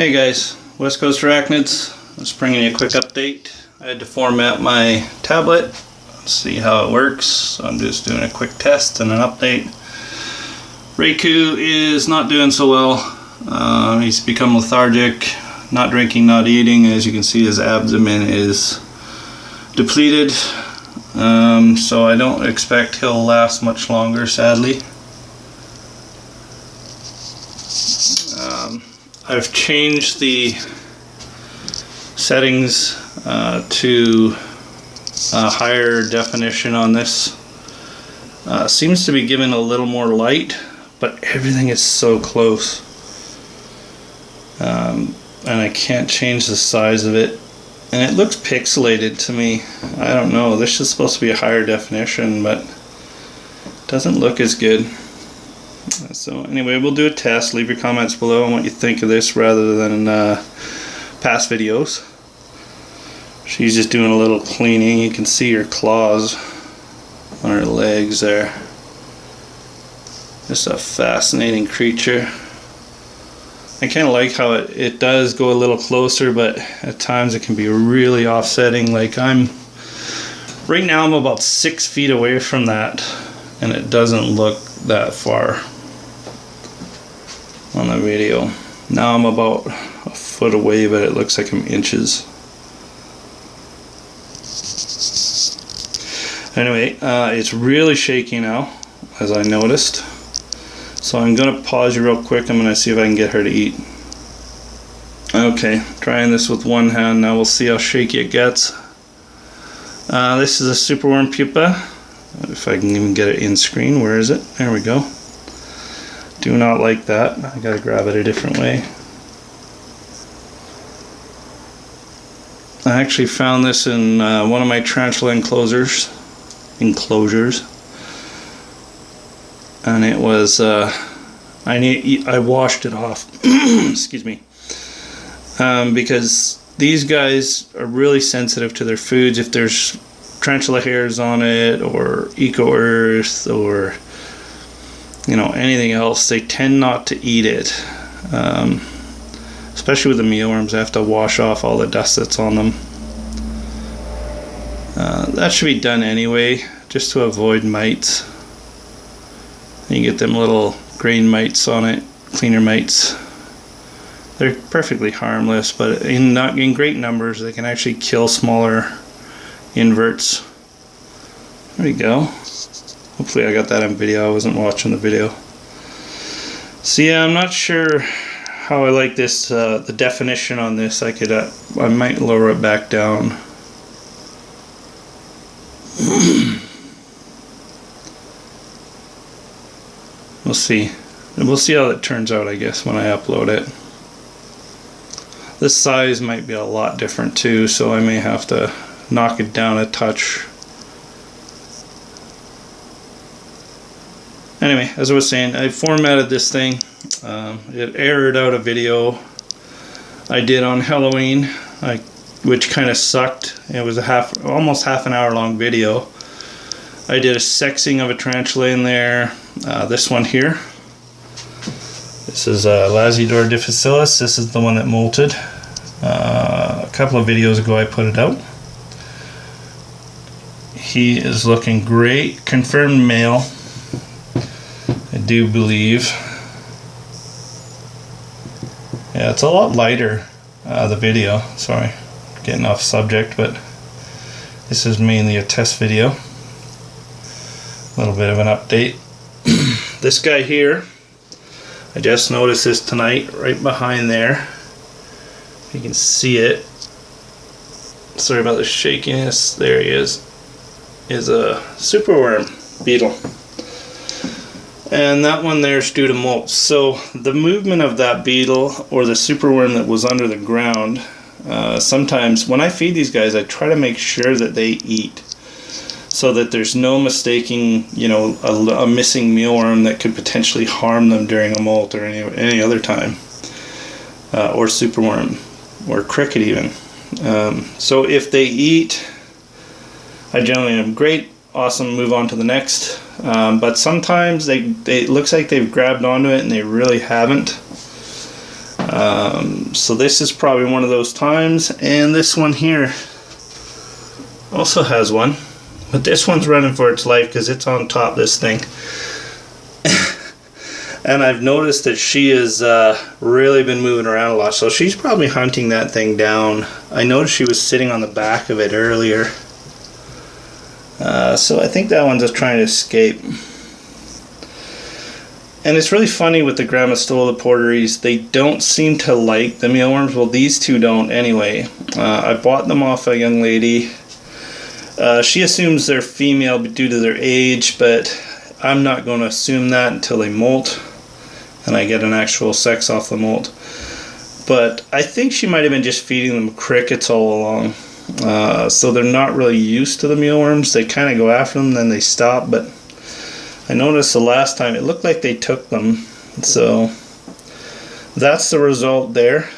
Hey guys, West Coast Arachnids. Just bringing you a quick update. I had to format my tablet. Let's see how it works. So I'm just doing a quick test and an update. Reiku is not doing so well. He's become lethargic, not drinking, not eating. As you can see, his abdomen is depleted. So I don't expect he'll last much longer, sadly. I've changed the settings to higher definition on this. Seems to be giving a little more light, but everything is so close. And I can't change the size of it. And it looks pixelated to me. I don't know, this is supposed to be a higher definition, but it doesn't look as good. So anyway, we'll do a test. Leave your comments below on what you think of this rather than past videos. She's just doing a little cleaning. You can see her claws on her legs there. Just a fascinating creature. I kind of like how it does go a little closer, but at times it can be really offsetting. Like right now I'm about 6 feet away from that, and it doesn't look that far on the video. Now I'm about a foot away, but it looks like I'm inches. Anyway, it's really shaky now, as I noticed. So I'm gonna pause you real quick. I'm gonna see if I can get her to eat. Okay, trying this with one hand. Now we'll see how shaky it gets. This is a superworm pupa. If I can even get it in screen. Where is it? There we go. Do not like that. I gotta grab it a different way. I actually found this in one of my tarantula enclosures, and it was I washed it off. Excuse me, because these guys are really sensitive to their foods. If there's tarantula hairs on it, or eco earth, or anything else, they tend not to eat it. Especially with the mealworms, I have to wash off all the dust that's on them. That should be done anyway, just to avoid mites. You get them little grain mites on it, cleaner mites. They're perfectly harmless, but in great numbers they can actually kill smaller inverts. There we go. Hopefully I got that on video. I wasn't watching the video. So yeah, I'm not sure how I like this, the definition on this. I might lower it back down. We'll see. We'll see how it turns out, I guess, when I upload it. This size might be a lot different too, so I may have to knock it down a touch. Anyway, as I was saying, I formatted this thing. It aired out a video I did on Halloween, which kind of sucked. It was almost half an hour long video. I did a sexing of a tarantula in there. This one here. This is Lazidor difficilis. This is the one that molted. A couple of videos ago I put it out. He is looking great. Confirmed male, I do believe. Yeah, it's a lot lighter, the video. Sorry, getting off subject, but this is mainly a test video. A little bit of an update. This guy here, I just noticed this tonight, right behind there. You can see it. Sorry about the shakiness. There he is a superworm beetle. And that one there is due to molt. So the movement of that beetle, or the superworm that was under the ground, sometimes when I feed these guys, I try to make sure that they eat, so that there's no mistaking, a missing mealworm that could potentially harm them during a molt or any other time, or superworm, or cricket even. So if they eat, I generally am great, awesome, move on to the next. But sometimes it looks like they've grabbed onto it and they really haven't. So this is probably one of those times, and this one here also has one, but this one's running for its life because it's on top of this thing. And I've noticed that she has really been moving around a lot, so she's probably hunting that thing down. I noticed she was sitting on the back of it earlier. So I think that one's just trying to escape. And it's really funny with the Grammostola porteries, they don't seem to like the mealworms. Well, these two don't anyway. I bought them off a young lady. She assumes they're female due to their age, but I'm not going to assume that until they molt and I get an actual sex off the molt. But I think she might have been just feeding them crickets all along. So they're not really used to the mealworms. They kind of go after them, then they stop. But I noticed the last time it looked like they took them. So that's the result there.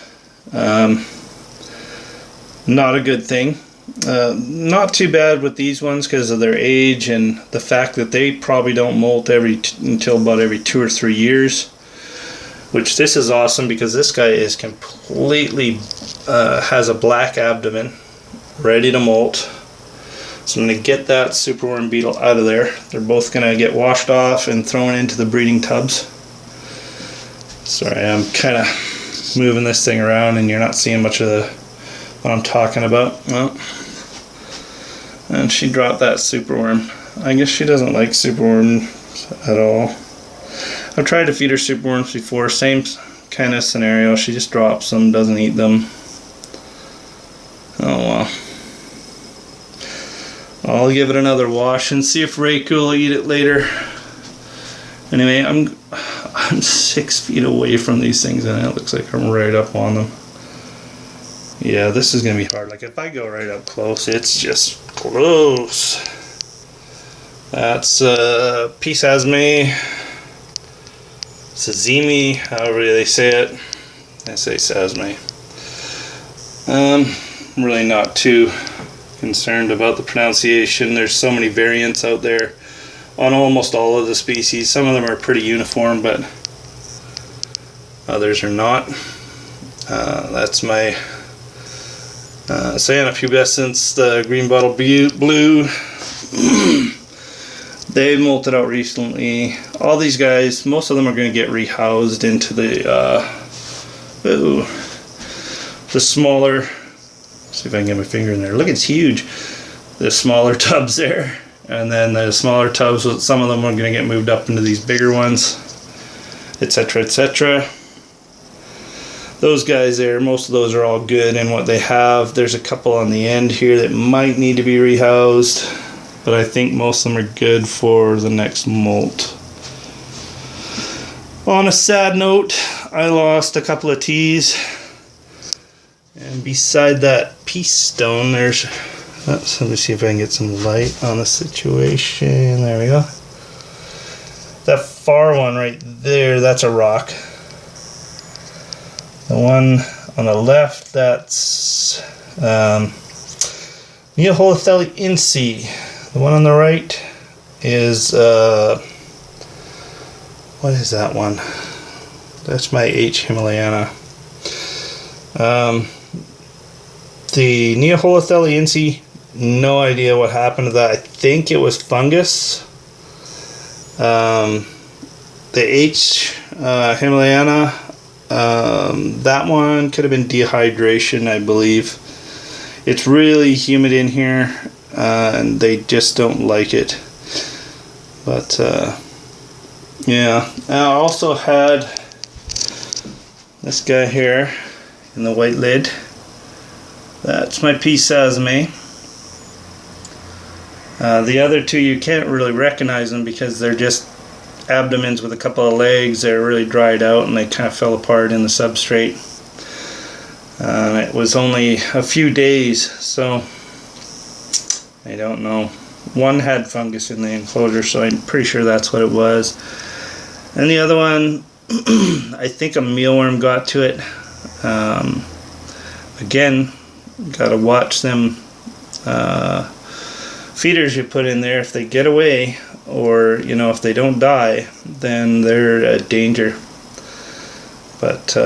Not a good thing. Not too bad with these ones because of their age and the fact that they probably don't molt until about every 2 or 3 years. Which this is awesome because this guy is completely has a black abdomen, ready to molt. So I'm going to get that superworm beetle out of there. They're both going to get washed off and thrown into the breeding tubs. Sorry, I'm kind of moving this thing around and you're not seeing much of what I'm talking about. Well, and she dropped that superworm. I guess she doesn't like superworms at all. I've tried to feed her superworms before, same kind of scenario. She just drops them, doesn't eat them. Oh well. I'll give it another wash and see if Reiko will eat it later. Anyway, I'm 6 feet away from these things and it looks like I'm right up on them. Yeah, this is going to be hard. Like if I go right up close, it's just close. That's Pisasme. Sazimi, however they say it. I say Sazme. I'm really not too concerned about the pronunciation. There's so many variants out there on almost all of the species. Some of them are pretty uniform, but others are not. That's my Cyanopubescens, the green bottle blue. They've molted out recently. All these guys, most of them are going to get rehoused into the smaller. Let's see if I can get my finger in there. Look, it's huge. The smaller tubs there, and then the smaller tubs. Some of them are going to get moved up into these bigger ones, etc., etc. Those guys there, most of those are all good in what they have. There's a couple on the end here that might need to be rehoused, but I think most of them are good for the next molt. On a sad note, I lost a couple of teas, and beside that peace stone there's, let me see if I can get some light on the situation. There we go. That far one right there, that's a rock. The one on the left, that's Neoholothelli inci. The one on the right is, what is that one? That's my H. Himalayana. The Neoholothelli inci, no idea what happened to that. I think it was fungus. The H. Himalayana, that one could have been dehydration, I believe. It's really humid in here. And they just don't like it. But yeah, I also had this guy here in the white lid. That's my Pisasme. The other two, you can't really recognize them because they're just abdomens with a couple of legs. They're really dried out and they kind of fell apart in the substrate. It was only a few days, so I don't know. One had fungus in the enclosure, so I'm pretty sure that's what it was. And the other one, I think a mealworm got to it. Again, gotta watch them feeders you put in there. If they get away, or if they don't die, then they're a danger. But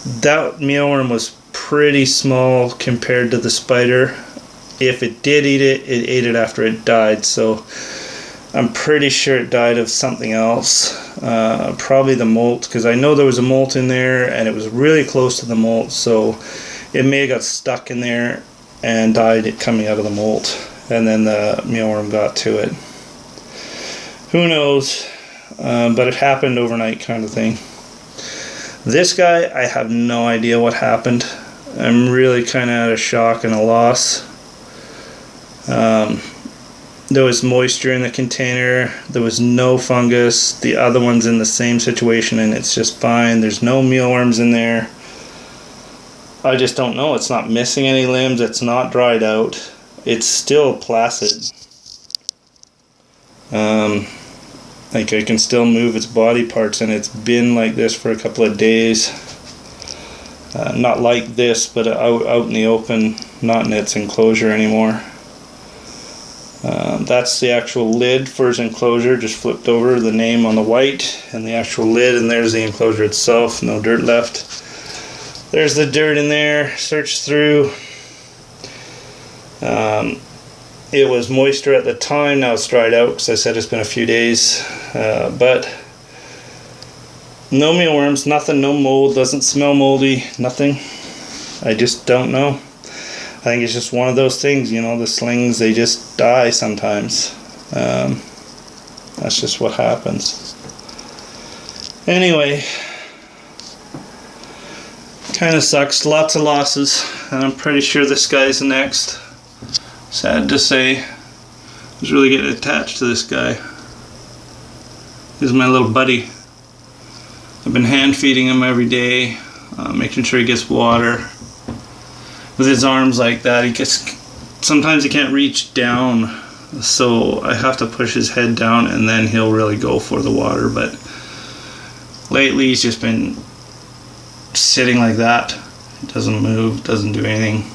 That mealworm was pretty small compared to the spider. If it did eat it, it ate it after it died, so I'm pretty sure it died of something else. Probably the molt, because I know there was a molt in there and it was really close to the molt, so it may have got stuck in there and died it coming out of the molt, and then the mealworm got to it. Who knows? But it happened overnight, kind of thing. This guy, I have no idea what happened. I'm really kind of at a shock and a loss. There was moisture in the container. There was no fungus. The other one's in the same situation and it's just fine. There's no mealworms in there. I just don't know. It's not missing any limbs. It's not dried out. It's still placid. Like I can still move its body parts, and it's been like this for a couple of days. Not like this, but out in the open, not in its enclosure anymore. That's the actual lid for its enclosure, just flipped over, the name on the white and the actual lid, and there's the enclosure itself, no dirt left. There's the dirt in there, searched through. It was moisture at the time, now it's dried out because I said it's been a few days. But no mealworms, nothing, no mold, doesn't smell moldy, nothing. I just don't know. I think it's just one of those things, you know, the slings, they just die sometimes. That's just what happens. Anyway, kind of sucks, lots of losses, and I'm pretty sure this guy's next. Sad to say. I was really getting attached to this guy. He's my little buddy. I've been hand feeding him every day, making sure he gets water. With his arms like that, sometimes he can't reach down, so I have to push his head down and then he'll really go for the water. But lately he's just been sitting like that. He doesn't move, doesn't do anything.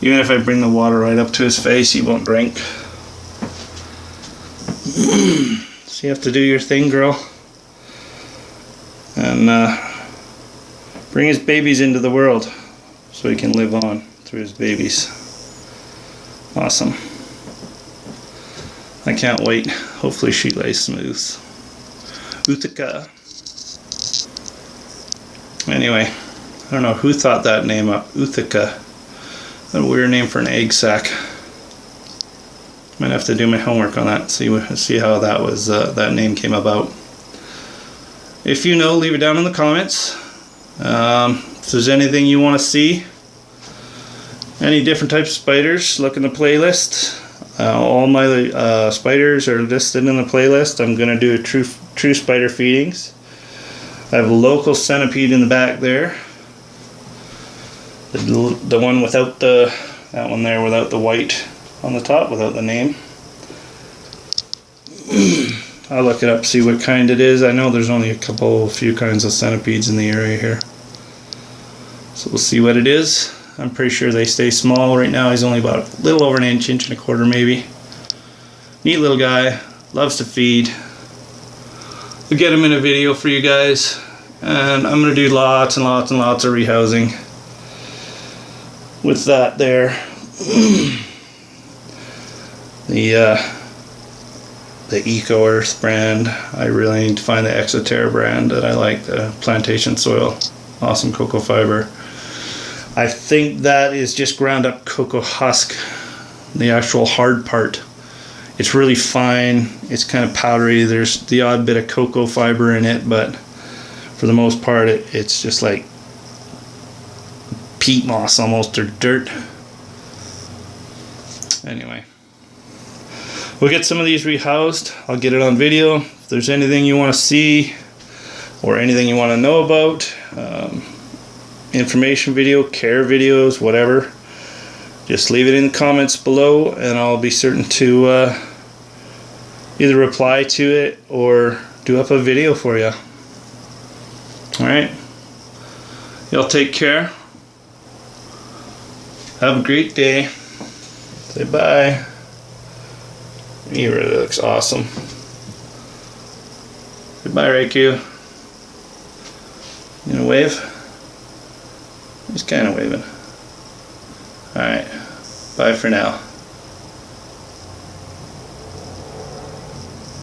Even if I bring the water right up to his face, he won't drink. So you have to do your thing, girl. And bring his babies into the world so he can live on through his babies. Awesome. I can't wait. Hopefully she lays smooth. Uthaka. Anyway, I don't know who thought that name up. Uthaka. A weird name for an egg sac. Might have to do my homework on that. See how that was. That name came about. If you know, leave it down in the comments. If there's anything you want to see, any different types of spiders, look in the playlist. All my spiders are listed in the playlist. I'm going to do a true spider feedings. I have a local centipede in the back there. The one without that one there without the white on the top, without the name. I'll look it up, see what kind it is. I know there's only a few kinds of centipedes in the area here. So we'll see what it is. I'm pretty sure they stay small. Right now he's only about a little over an inch, inch and a quarter maybe. Neat little guy, loves to feed. I'll get him in a video for you guys. And I'm going to do lots and lots and lots of rehousing with that there. The Eco Earth brand. I really need to find the Exoterra brand that I like, the plantation soil. Awesome cocoa fiber. I think that is just ground up cocoa husk, the actual hard part. It's really fine, it's kind of powdery, there's the odd bit of cocoa fiber in it, but for the most part it's just like peat moss almost, or dirt. Anyway, we'll get some of these rehoused. I'll get it on video. If there's anything you want to see or anything you want to know about, information video, care videos, whatever, just leave it in the comments below and I'll be certain to either reply to it or do up a video for you. Alright, y'all take care. Have a great day. Say bye. He really looks awesome. Goodbye, Raikou. You gonna wave? He's kind of waving. Alright, bye for now.